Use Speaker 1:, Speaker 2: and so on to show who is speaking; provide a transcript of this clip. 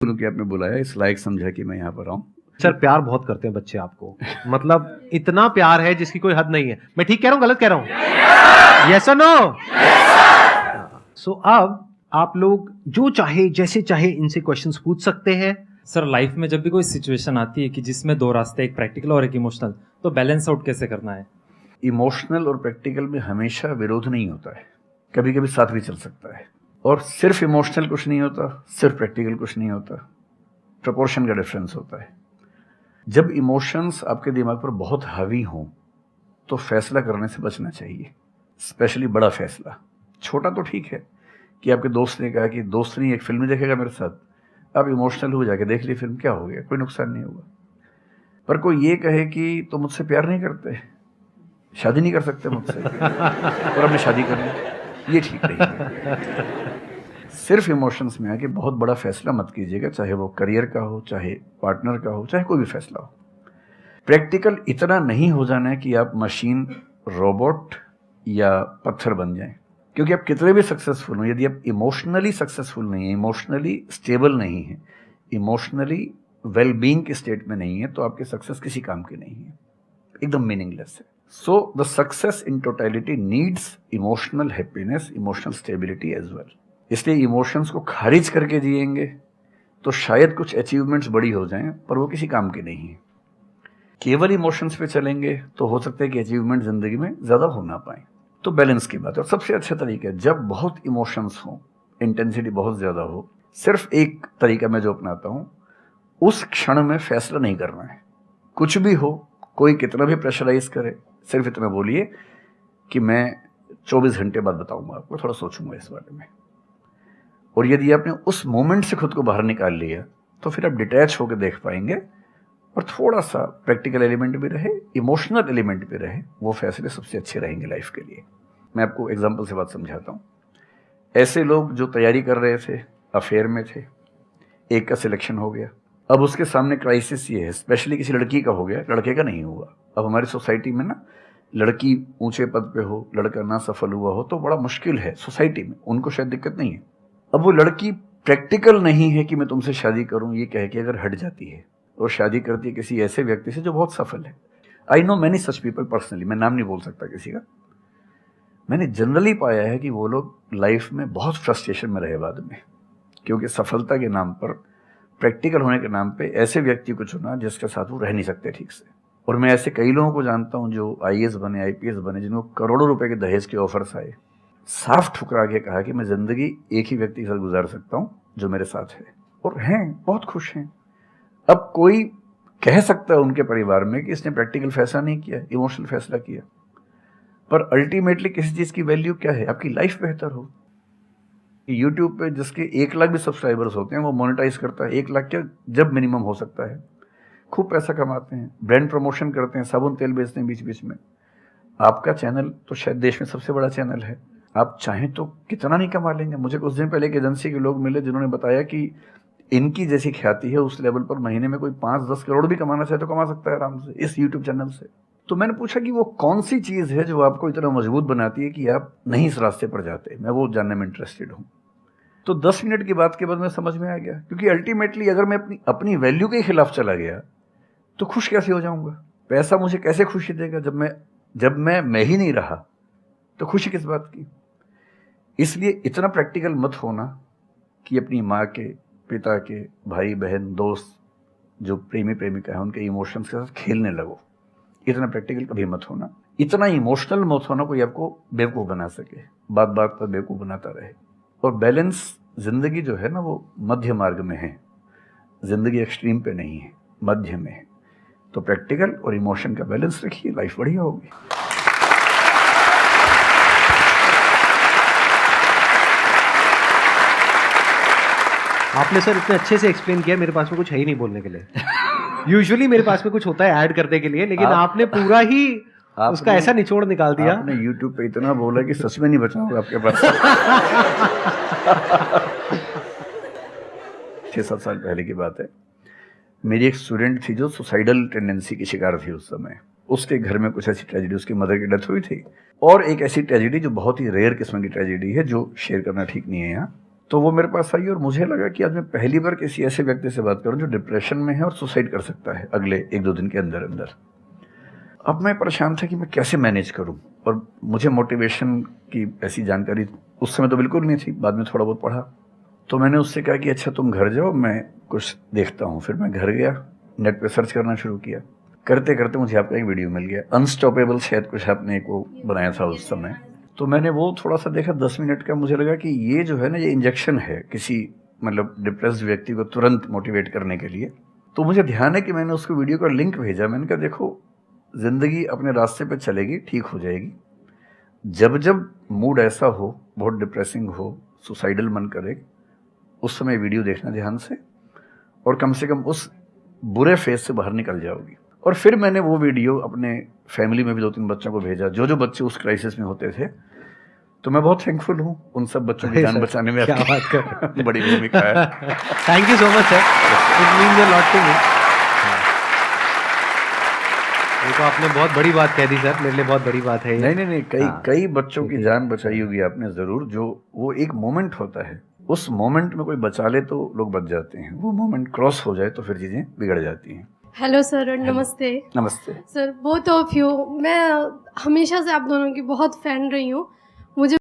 Speaker 1: कि आपने बुलाया, इस लायक समझा कि मैं यहाँ पर आऊँ।
Speaker 2: सर प्यार बहुत करते हैं बच्चे आपको, मतलब इतना प्यार है जिसकी कोई हद नहीं है। मैं ठीक कह रहा हूँ, गलत कह रहा हूँ? यस और नो? सो अब आप लोग जो चाहे जैसे चाहे इनसे क्वेश्चंस पूछ सकते हैं।
Speaker 3: सर लाइफ में जब भी कोई सिचुएशन आती है कि जिसमें दो रास्ते, एक प्रैक्टिकल और एक इमोशनल, तो बैलेंस आउट कैसे करना है?
Speaker 1: इमोशनल और प्रैक्टिकल में हमेशा विरोध नहीं होता है, कभी कभी साथ भी चल सकता है। और सिर्फ इमोशनल कुछ नहीं होता, सिर्फ प्रैक्टिकल कुछ नहीं होता, प्रोपोर्शन का डिफरेंस होता है। जब इमोशंस आपके दिमाग पर बहुत हावी हों तो फैसला करने से बचना चाहिए, स्पेशली बड़ा फैसला। छोटा तो ठीक है कि आपके दोस्त ने कहा कि दोस्त नहीं एक फिल्म देखेगा मेरे साथ, आप इमोशनल हो जाके देख ली फिल्म, क्या हो गया, कोई नुकसान नहीं होगा। पर कोई ये कहे कि तो मुझसे प्यार नहीं करते, शादी नहीं कर सकते मुझसे और हमने शादी कर ली, ये ठीक नहीं है। सिर्फ इमोशंस में आके बहुत बड़ा फैसला मत कीजिएगा, चाहे वो करियर का हो, चाहे पार्टनर का हो, चाहे कोई भी फैसला हो। प्रैक्टिकल इतना नहीं हो जाना है कि आप मशीन, रोबोट या पत्थर बन जाएं। क्योंकि आप कितने भी सक्सेसफुल हो, यदि आप इमोशनली सक्सेसफुल नहीं है, इमोशनली स्टेबल नहीं है, इमोशनली वेलबींग के स्टेट में नहीं है, तो आपकी सक्सेस किसी काम की नहीं है, एकदम मीनिंगलेस है। So the success in totality needs emotional happiness, emotional stability as well. इसलिए इमोशंस को खारिज करके जिएंगे तो शायद कुछ अचीवमेंट्स बड़ी हो जाएं, पर वो किसी काम की नहीं है। केवल इमोशंस पे चलेंगे तो हो सकता है कि अचीवमेंट जिंदगी में ज्यादा हो ना पाए। तो बैलेंस की बात है। और सबसे अच्छा तरीका है, जब बहुत इमोशंस हो, इंटेंसिटी बहुत ज्यादा हो, सिर्फ एक तरीका मैं जो अपनाता हूं, उस क्षण में फैसला नहीं करना है। कुछ भी हो, कोई कितना भी प्रेशराइज करे, सिर्फ इतना बोलिए कि मैं 24 घंटे बाद बताऊंगा आपको, थोड़ा सोचूंगा इस बारे में। और यदि आपने उस मोमेंट से खुद को बाहर निकाल लिया तो फिर आप डिटैच होकर देख पाएंगे, और थोड़ा सा प्रैक्टिकल एलिमेंट भी रहे, इमोशनल एलिमेंट भी रहे, वो फैसले सबसे अच्छे रहेंगे लाइफ के लिए। मैं आपको एग्जांपल से बात समझाता हूँ। ऐसे लोग जो तैयारी कर रहे थे, अफेयर में थे, एक का सिलेक्शन हो गया, अब उसके सामने क्राइसिस ये है, स्पेशली किसी लड़की का हो गया, लड़के का नहीं हुआ। अब हमारी सोसाइटी में ना, लड़की ऊंचे पद पे हो, लड़का ना सफल हुआ हो तो बड़ा मुश्किल है सोसाइटी में। उनको शायद दिक्कत नहीं है, अब वो लड़की प्रैक्टिकल नहीं है कि मैं तुमसे शादी करूं, ये कह के अगर हट जाती है और शादी करती है किसी ऐसे व्यक्ति से जो बहुत सफल है। I know many such people personally, मैं नाम नहीं बोल सकता किसी का। मैंने जनरली पाया है कि वो लोग लाइफ में बहुत फ्रस्ट्रेशन में रहे बाद में, क्योंकि सफलता के नाम पर, प्रैक्टिकल होने के नाम पे ऐसे व्यक्ति को चुना जिसके साथ वो रह नहीं सकते ठीक से। और मैं ऐसे कई लोगों को जानता हूं जो IAS बने, IPS बने, जिनको करोड़ों रुपए के दहेज के ऑफर्स आए, साफ ठुकरा के कहा कि मैं जिंदगी एक ही व्यक्ति के साथ गुजार सकता हूं जो मेरे साथ है, और हैं, बहुत खुश हैं। अब कोई कह सकता है उनके परिवार में कि इसने प्रैक्टिकल फैसला नहीं किया, इमोशनल फैसला किया, पर अल्टीमेटली किसी चीज की वैल्यू क्या है? आपकी लाइफ बेहतर हो। यूट्यूब पे जिसके 1 लाख भी सब्सक्राइबर्स होते हैं वो मोनेटाइज करता है, 1 लाख क्या जब मिनिमम हो सकता है, खूब पैसा कमाते हैं, ब्रांड प्रमोशन करते हैं, साबुन तेल बेचते हैं बीच बीच में। आपका चैनल तो शायद देश में सबसे बड़ा चैनल है, आप चाहें तो कितना नहीं कमा लेंगे। मुझे कुछ दिन पहले एक एजेंसी के लोग मिले जिन्होंने बताया कि इनकी जैसी ख्याति है उस लेवल पर महीने में कोई 5-10 करोड़ भी कमाना चाहे तो कमा सकता है आराम से इस यूट्यूब चैनल से। तो मैंने पूछा कि वो कौन सी चीज है जो आपको इतना मजबूत बनाती है कि आप नहीं इस रास्ते पर जाते, मैं वो जानने में इंटरेस्टेड हूँ। तो 10 मिनट की बात के बाद मैं समझ में आ गया, क्योंकि अल्टीमेटली अगर मैं अपनी वैल्यू के खिलाफ चला गया तो खुश कैसे हो जाऊंगा? पैसा मुझे कैसे खुशी देगा जब मैं ही नहीं रहा, तो खुशी किस बात की? इसलिए इतना प्रैक्टिकल मत होना कि अपनी माँ के, पिता के, भाई बहन, दोस्त, जो प्रेमी प्रेमिका है, उनके इमोशंस के साथ खेलने लगो। इतना प्रैक्टिकल कभी मत होना, इतना इमोशनल मत होना कोई आपको बेवकूफ़ बना सके, बात बात पर बेवकूफ़ बनाता रहे। और बैलेंस जिंदगी जो है ना, वो मध्य मार्ग में है, जिंदगी एक्सट्रीम पे नहीं है, मध्य में है। तो प्रैक्टिकल और इमोशन का बैलेंस रखिए, लाइफ बढ़िया होगी।
Speaker 2: आपने सर इतने अच्छे से एक्सप्लेन किया, मेरे पास में कुछ है ही नहीं बोलने के लिए। यूजुअली मेरे पास में कुछ होता है ऐड करने के लिए, लेकिन आपने पूरा ही उसका ऐसा निचोड़ निकाल दिया।
Speaker 1: आपने YouTube पे इतना बोला कि सच में नहीं बचा होगा आपके पास। 6-7 साल पहले की बात है, मेरी एक स्टूडेंट थी जो सुसाइडल टेंडेंसी की शिकार थी उस समय। उसके घर में कुछ ऐसी ट्रेजेडी, उसकी मदर की डेथ हुई थी, और एक ऐसी ट्रेजेडी जो बहुत ही रेयर किस्म की ट्रेजेडी है, जो शेयर करना ठीक नहीं है यहाँ। तो वो मेरे पास आई और मुझे लगा कि आज मैं पहली बार किसी ऐसे व्यक्ति से बात करूं जो डिप्रेशन में है और सुसाइड कर सकता है अगले 1-2 दिन के अंदर अंदर। अब मैं परेशान था कि मैं कैसे मैनेज करूं, और मुझे मोटिवेशन की ऐसी जानकारी उस समय तो बिल्कुल नहीं थी, बाद में थोड़ा बहुत पढ़ा। तो मैंने उससे कहा कि अच्छा तुम घर जाओ, मैं कुछ देखता हूँ। फिर मैं घर गया, नेट पे सर्च करना शुरू किया। करते करते मुझे आपका एक वीडियो मिल गया, अनस्टॉपेबल शायद कुछ आपने एक वो बनाया था उस समय। तो मैंने वो थोड़ा सा देखा 10 मिनट का। मुझे लगा कि ये जो है ना, ये इंजेक्शन है किसी मतलब डिप्रेस्ड व्यक्ति को तुरंत मोटिवेट करने के लिए। तो मुझे ध्यान है कि मैंने उसको वीडियो का लिंक भेजा। मैंने कहा देखो, ज़िंदगी अपने रास्ते पे चलेगी, ठीक हो जाएगी। जब जब मूड ऐसा हो, बहुत डिप्रेसिंग हो, सुसाइडल मन करे, उस समय वीडियो देखना ध्यान से, और कम से कम उस बुरे फेज से बाहर निकल जाओगी। और फिर मैंने वो वीडियो अपने फैमिली में भी 2-3 बच्चों को भेजा, जो बच्चे उस क्राइसिस में होते थे। तो मैं बहुत थैंकफुल हूँ उन सब बच्चों की जान बचाने में
Speaker 2: क्या
Speaker 1: आपकी
Speaker 2: बात कर
Speaker 1: बड़ी भूमिका है।
Speaker 2: Thank you so much sir, it means a lot to me. ये तो आपने बहुत बड़ी बात कह दी सर, मेरे लिए बहुत बड़ी बात है ये।
Speaker 1: नहीं, कई बच्चों की जान बचाई होगी आपने ज़रूर। जो वो एक मोमेंट होता है, उस मोमेंट में कोई बचा ले तो लोग बच जाते हैं, वो मोमेंट क्रॉस हो जाए तो फिर चीज़ें बिगड़ जाती हैं।
Speaker 4: हेलो सर, नमस्ते।
Speaker 1: नमस्ते
Speaker 4: सर, बोथ ऑफ यू, मैं हमेशा से आप दोनों की बहुत फ़ैन रही हूँ। मुझे